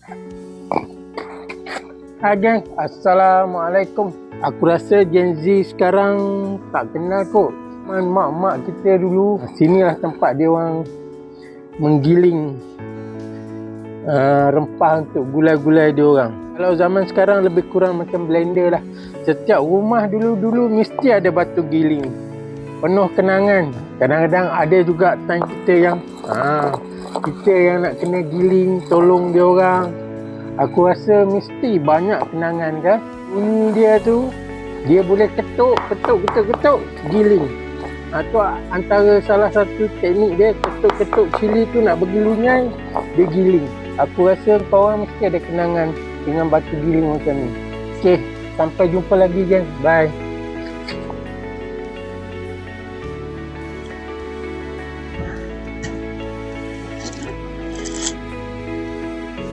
Hai geng, Assalamualaikum. Aku rasa Gen Z sekarang tak kenal kot mak-mak kita dulu. Sinilah tempat dia orang menggiling rempah untuk gulai-gulai dia orang. Kalau zaman sekarang lebih kurang macam blender lah. Setiap rumah dulu-dulu mesti ada batu giling. Penuh kenangan. Kadang-kadang ada juga time kita yang nak kena giling, tolong dia orang. Aku rasa mesti banyak kenangan kan. Bunyi dia tu, dia boleh ketuk, giling. Itu antara salah satu teknik dia, ketuk-ketuk cili tu nak bagi lunyai, dia giling. Aku rasa korang mesti ada kenangan dengan batu giling macam ni. Okey, sampai jumpa lagi geng. Bye.